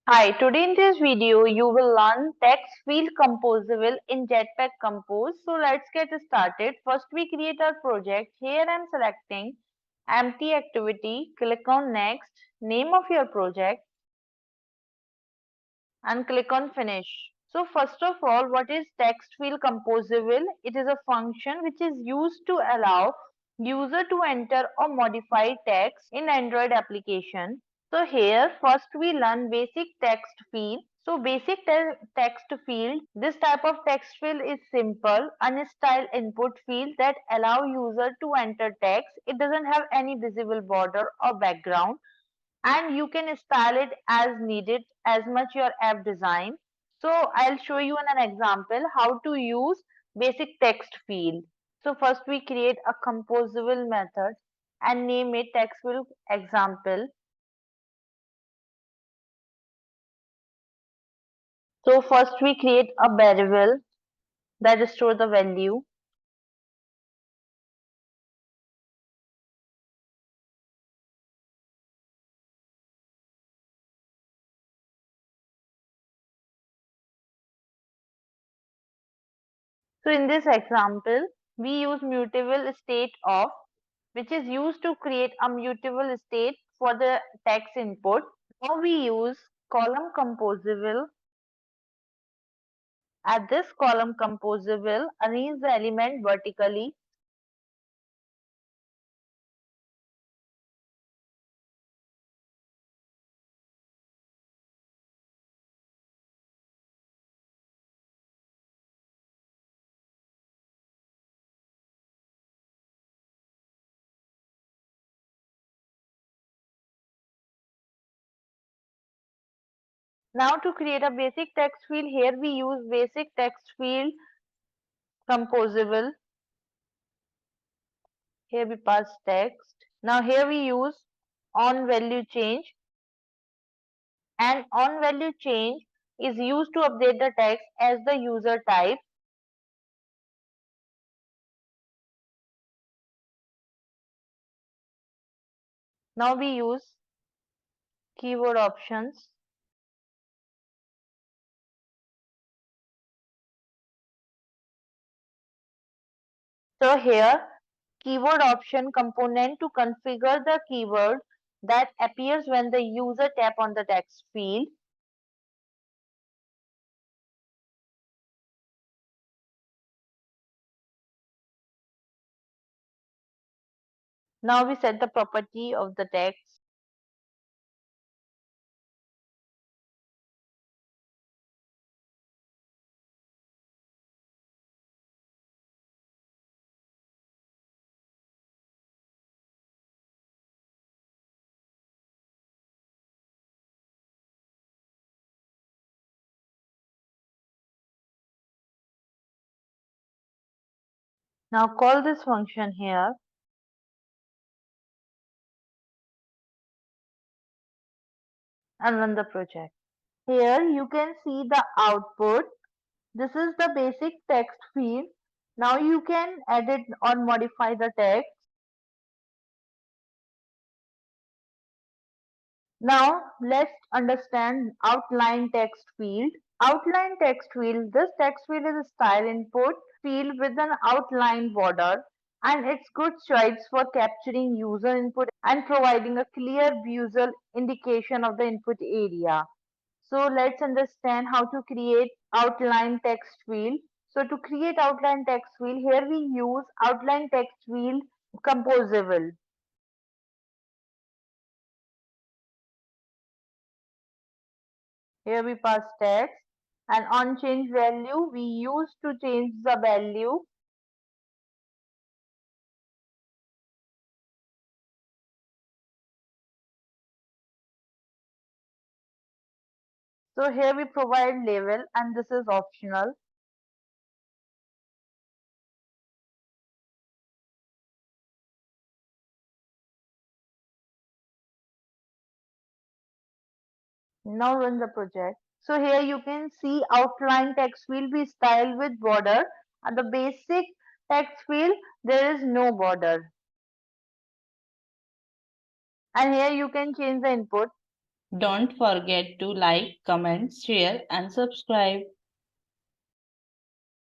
Hi, today in this video you will learn TextField Composable in Jetpack Compose. So let's get started. First we create our project. Here I'm selecting empty activity. Click on next, name of your project and click on finish. So first of all, what is TextField Composable? It is a function which is used to allow user to enter or modify text in Android application. So here first we learn basic text field. So basic text field, this type of text field is simple, unstyled input field that allow user to enter text. It doesn't have any visible border or background and you can style it as needed as much your app design. So I'll show you in an example how to use basic text field. So first we create a composable method and name it textfield example. So first we create a variable that store the value. So in this example, we use mutable state of, which is used to create a mutable state for the text input. Now we use column composable. At this column composable, arrange the element vertically. Now to create a basic text field, here we use basic text field composable. Here we pass text. Now here we use on value change, and on value change is used to update the text as the user type. Now we use keyword options. So here keyword option component to configure the keyword that appears when the user tap on the text field. Now we set the property of the text. Now call this function here and run the project. Here you can see the output. This is the basic text field. Now you can edit or modify the text. Now let's understand outline text field. Outline text field. This text field is a style input field with an outline border, and it's good choice for capturing user input and providing a clear visual indication of the input area. So let's understand how to create outline text field. So to create outline text field, here we use outline text field composable. Here we pass text, and on change value we use to change the value. So here we provide label, and this is optional. Now run the project. So here you can see outline text field be styled with border, and the basic text field there is no border. And here you can change the input. Don't forget to like, comment, share, and subscribe.